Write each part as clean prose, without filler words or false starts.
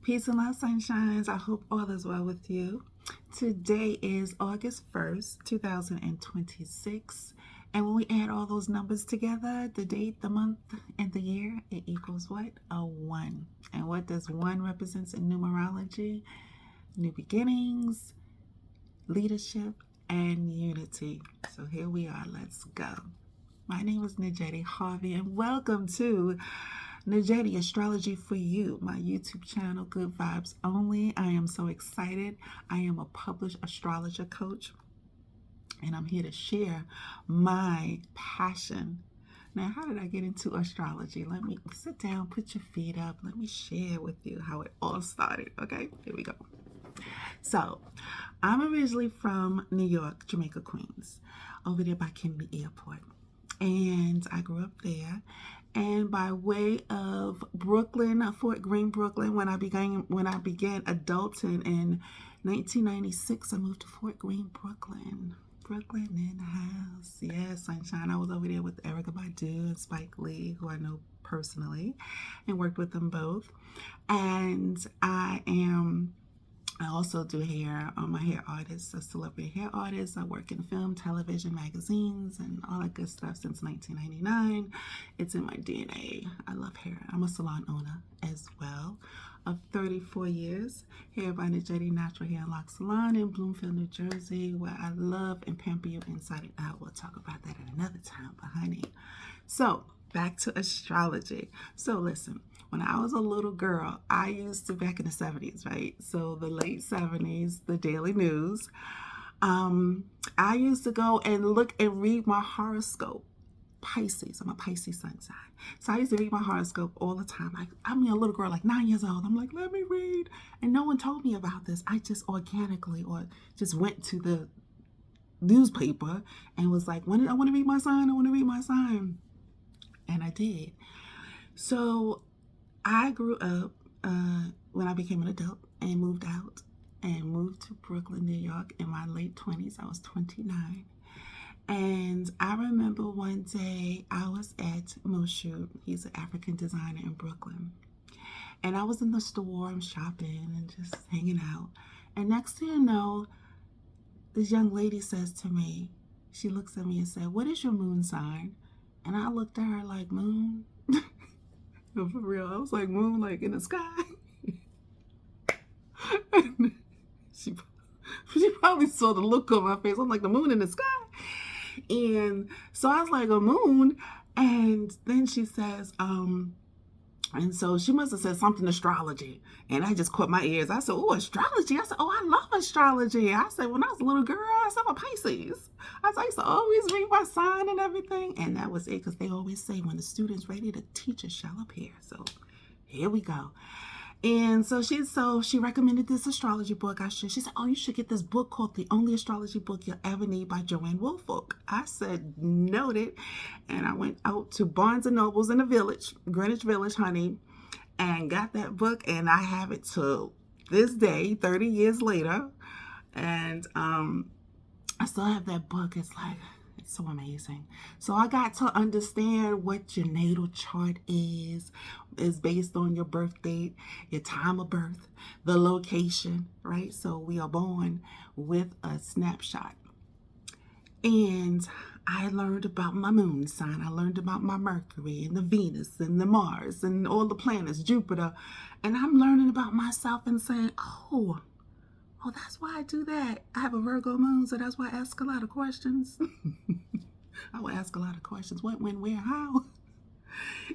Peace and love, sunshines. I hope all is well with you. Today is August 1st, 2026. And when we add all those numbers together, the date, the month, and the year, it equals what? A 1. And what does 1 represent in numerology? New beginnings, leadership, and unity. So here we are. Let's go. My name is Nedjetti Harvey, and welcome to Nedjetti Astrology for You, my YouTube channel, Good Vibes Only. I am so excited. I am a published astrologer coach, and I'm here to share my passion. Now, how did I get into astrology? Let me sit down, put your feet up. Let me share with you how it all started. Okay, here we go. So, I'm originally from New York, Jamaica, Queens, over there by Kennedy Airport. And I grew up there. And by way of Brooklyn, Fort Greene, Brooklyn, when I began adulting in 1996, I moved to Fort Greene, Brooklyn. Brooklyn in the house. Yes, sunshine. I was over there with Erykah Badu and Spike Lee, who I know personally, and worked with them both. And I also do hair. I'm a hair artist, a celebrity hair artist. I work in film, television, magazines, and all that good stuff since 1999. It's in my DNA. I love hair. I'm a salon owner as well of 34 years. Hair by Nedjetti Natural Hair and Lock Salon in Bloomfield, New Jersey, where I love and pamper you inside and out. We'll talk about that at another time, but honey. So, back to astrology. So listen, when I was a little girl, I used to, back in the 70s, right? So the late 70s, the Daily News, I used to go and look and read my horoscope. Pisces, I'm a Piscean Sun Sign. So I used to read my horoscope all the time. I'm a little girl, like 9 years old. I'm like, let me read. And no one told me about this. I just organically or just went to the newspaper and was like, I want to read my sign. I want to read my sign. And I did. So I grew up when I became an adult and moved out and moved to Brooklyn, New York in my late 20s. I was 29. And I remember one day I was at Moshe. He's an African designer in Brooklyn. And I was in the store, I'm shopping and just hanging out. And next thing you know, this young lady says to me, she looks at me and said, "What is your moon sign?" And I looked at her like, moon? No, for real. I was like, moon, like in the sky. she probably saw the look on my face. I'm like, the moon in the sky? And so I was like, a moon? And then she says, and so she must have said something astrology. And I just caught my ears. I said, oh, astrology? I said, oh, I love astrology. I said, when I was a little girl, I said, I'm a Pisces. I used to always read my sign and everything. And that was it, because they always say when the student's ready, the teacher shall appear. So here we go. And so she recommended this astrology book. She said, oh, you should get this book called The Only Astrology Book You'll Ever Need by Joanne Woolfolk. I said, noted. And I went out to Barnes and Nobles in the village, Greenwich Village, honey, and got that book. And I have it till this day, 30 years later. And I still have that book. It's so amazing. So I got to understand what your natal chart is based on your birth date, your time of birth, the location, right? So we are born with a snapshot. And I learned about my moon sign. I learned about my Mercury and the Venus and the Mars and all the planets, Jupiter. And I'm learning about myself and saying, oh, that's why I do that. I have a Virgo moon, so that's why I ask a lot of questions. I will ask a lot of questions. What, when, where, how?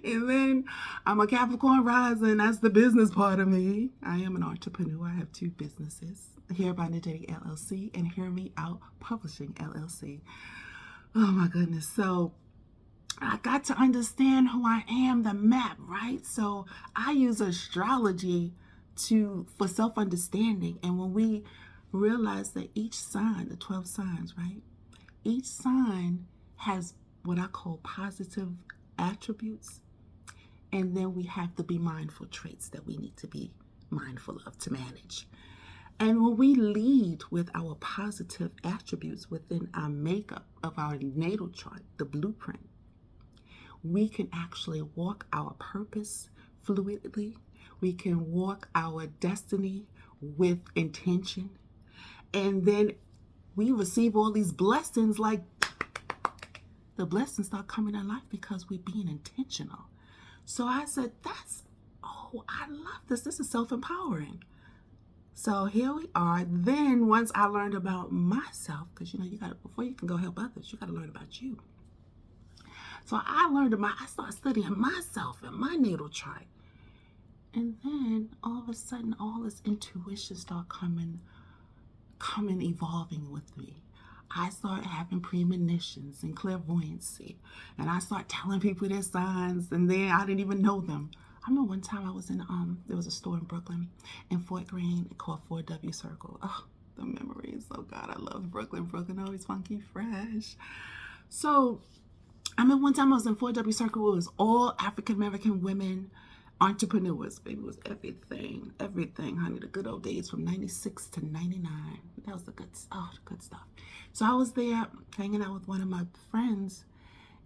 And then I'm a Capricorn rising. That's the business part of me. I am an entrepreneur. I have 2 businesses. Hair by Nedjetti LLC and Hear Me Out Publishing LLC. Oh my goodness. So I got to understand who I am, the map, right? So I use astrology for self-understanding. And when we realize that each sign, the 12 signs, right? Each sign has what I call positive attributes. And then we have to be mindful traits that we need to be mindful of to manage. And when we lead with our positive attributes within our makeup of our natal chart, the blueprint, we can actually walk our purpose fluidly. We can walk our destiny with intention. And then we receive all these blessings, like the blessings start coming in life because we're being intentional. So I said, I love this. This is self-empowering. So here we are. Then once I learned about myself, because before you can go help others, you got to learn about you. So I started studying myself and my natal chart. And then all of a sudden, all this intuition started coming, evolving with me. I started having premonitions and clairvoyancy. And I started telling people their signs, and then I didn't even know them. I remember one time I was in, there was a store in Brooklyn, in Fort Greene, called 4W Circle. Oh, the memories. Oh God, I love Brooklyn. Brooklyn always funky, fresh. So I remember one time I was in 4W Circle. It was all African-American women, entrepreneurs. Baby, it was everything, honey. The good old days from 96 to 99. That was the good stuff. So I was there hanging out with one of my friends,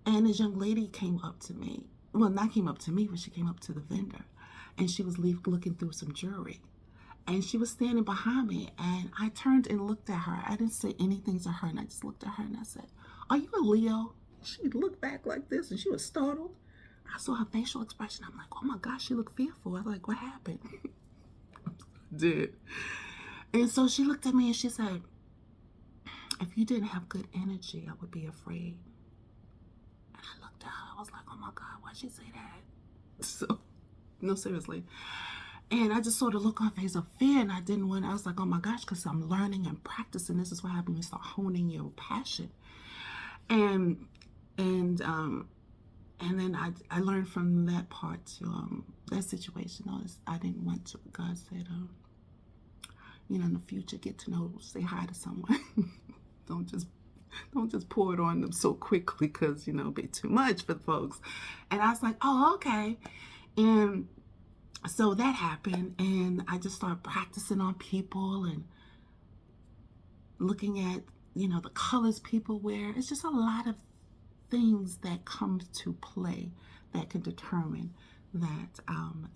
and this young lady came up to me. Well, not came up to me, but she came up to the vendor, and she was looking through some jewelry. And she was standing behind me, and I turned and looked at her. I didn't say anything to her, and I just looked at her and I said, "Are you a Leo?" She looked back like this, and she was startled. I saw her facial expression. I'm like, oh my gosh, she looked fearful. I was like, what happened? Did. And so she looked at me and she said, "If you didn't have good energy, I would be afraid." And I looked at her. I was like, oh my God, why'd she say that? So, no, seriously. And I just saw the look on her face of fear, and I was like, oh my gosh, because I'm learning and practicing. This is what happens when you start honing your passion. And then I learned from that part to that situation. I didn't want to. God said, in the future, get to know, say hi to someone. Don't just pour it on them so quickly, because it'll be too much for folks. And I was like, oh, okay. And so that happened, and I just started practicing on people and looking at the colors people wear. It's just a lot of things that come to play that can determine that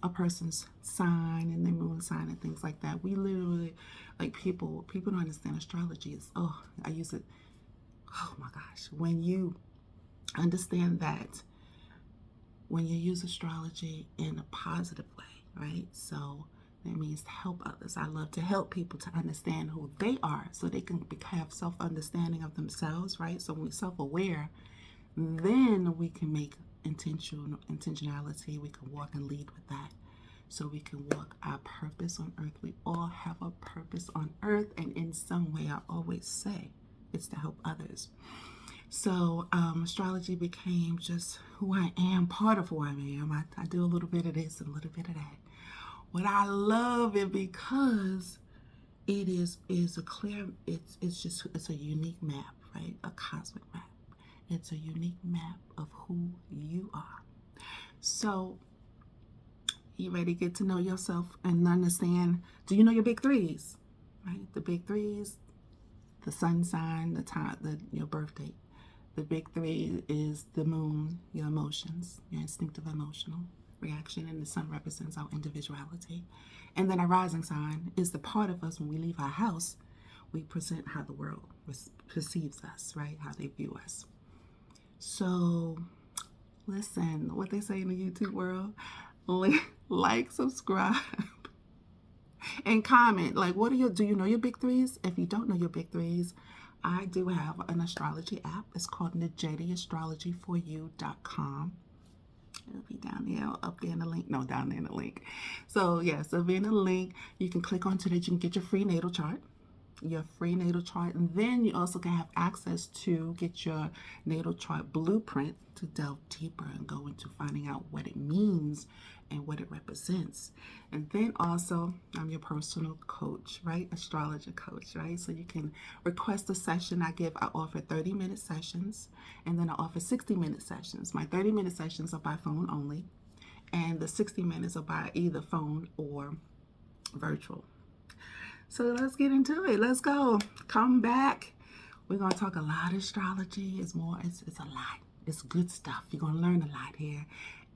a person's sign and their moon sign and things like that. We literally, like, people don't understand astrology. I use it. Oh my gosh. When you understand that, when you use astrology in a positive way, right? So that means to help others. I love to help people to understand who they are so they can have self-understanding of themselves, right? So when we're self-aware, then we can make intentionality. We can walk and lead with that. So we can walk our purpose on earth. We all have a purpose on earth, and in some way, I always say, it's to help others. So astrology became just who I am, part of who I am. I do a little bit of this and a little bit of that. But I love it because it is a clear, it's a unique map, right? A cosmic map. It's a unique map of who you are. So, you ready to get to know yourself and understand? Do you know your big threes? Right? The big threes, the sun sign, the time, your birth date. The big three is the moon, your emotions, your instinctive emotional reaction, and the sun represents our individuality. And then our rising sign is the part of us when we leave our house, we present how the world perceives us, right? How they view us. So, listen, what they say in the YouTube world, like, subscribe, and comment. Like, do you know your big threes? If you don't know your big threes, I do have an astrology app. It's called Nedjetti astrologyforyou.com. It'll be down there, up there in the link. No, down there in the link. So, yes, it'll be in the link. You can click onto that. You can get your free natal chart. And then you also can have access to get your Natal Chart Blueprint to delve deeper and go into finding out what it means and what it represents. And then also, I'm your personal coach, right? Astrologer coach, right? So you can request a session. I offer 30-minute sessions, and then I offer 60-minute sessions. My 30-minute sessions are by phone only, and the 60 minutes are by either phone or virtual. So let's get into it. Let's go. Come back. We're going to talk a lot of astrology. It's a lot. It's good stuff. You're going to learn a lot here.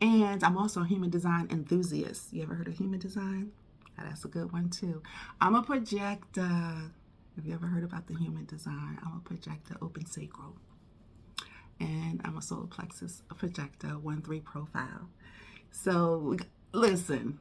And I'm also a human design enthusiast. You ever heard of human design? That's a good one too. I'm a projector. Have you ever heard about the human design? I'm a projector, open sacral. And I'm a solar plexus, a projector, 1-3 profile. So listen,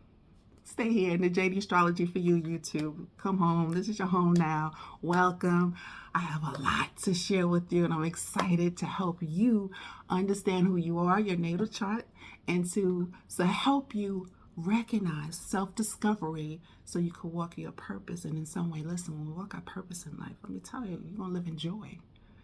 stay here in the JD Astrology for You YouTube. Come home. This is your home now. Welcome. I have a lot to share with you, and I'm excited to help you understand who you are, your natal chart, and to help you recognize self-discovery so you can walk your purpose. And in some way, listen, when we walk our purpose in life, let me tell you, you're going to live in joy.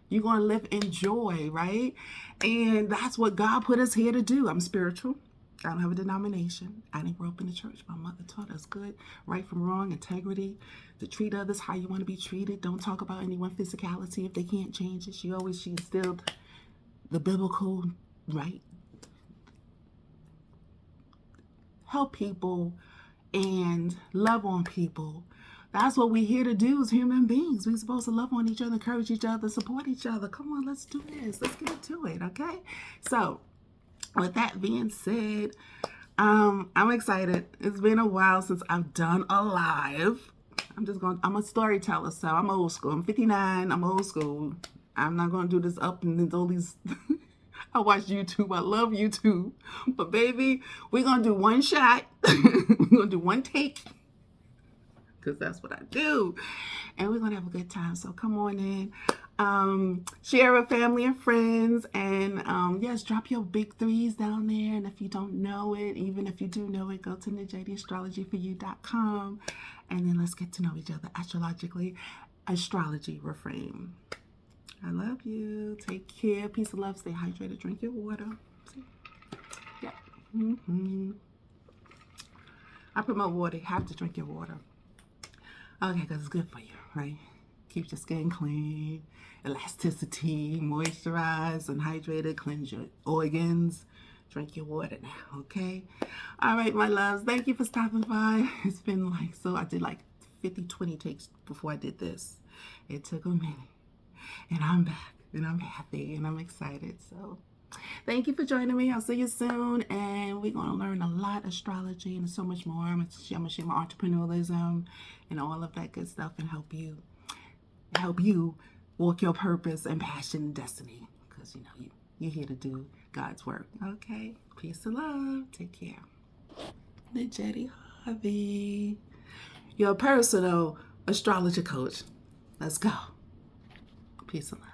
You're going to live in joy, right? And that's what God put us here to do. I'm spiritual. I don't have a denomination. I didn't grow up in the church. My mother taught us good, right from wrong, integrity, to treat others how you want to be treated. Don't talk about anyone's physicality if they can't change it. She instilled the biblical, right? Help people and love on people. That's what we're here to do as human beings. We're supposed to love on each other, encourage each other, support each other. Come on, let's do this. Let's get into it, okay? So, with that being said, I'm excited. It's been a while since I've done a live. I'm a storyteller, so I'm old school. I'm 59, I'm old school. I'm not going to do this up and all these... I watch YouTube. I love YouTube. But baby, we're going to do one shot. We're going to do one take. Because that's what I do. And we're going to have a good time. So come on in. Share with family and friends. And yes, drop your big threes down there. And if you don't know it, even if you do know it, go to NedjettiAstrologyForYou.com. And then let's get to know each other astrologically. Astrology reframe. I love you. Take care. Peace and love. Stay hydrated. Drink your water. See? Yeah. I promote water. You have to drink your water. Okay, because it's good for you, right? Keeps your skin clean, elasticity, moisturize, and hydrated. Cleanse your organs. Drink your water now, okay? All right, my loves. Thank you for stopping by. It's been I did 20 takes before I did this. It took a minute. And I'm back, and I'm happy, and I'm excited. So thank you for joining me. I'll see you soon, and we're going to learn a lot of astrology and so much more. I'm going to share my entrepreneurialism and all of that good stuff and help you walk your purpose and passion and destiny, because, you're here to do God's work. Okay? Peace and love. Take care. Nedjetti Harvey, your personal astrology coach. Let's go. Peace and love.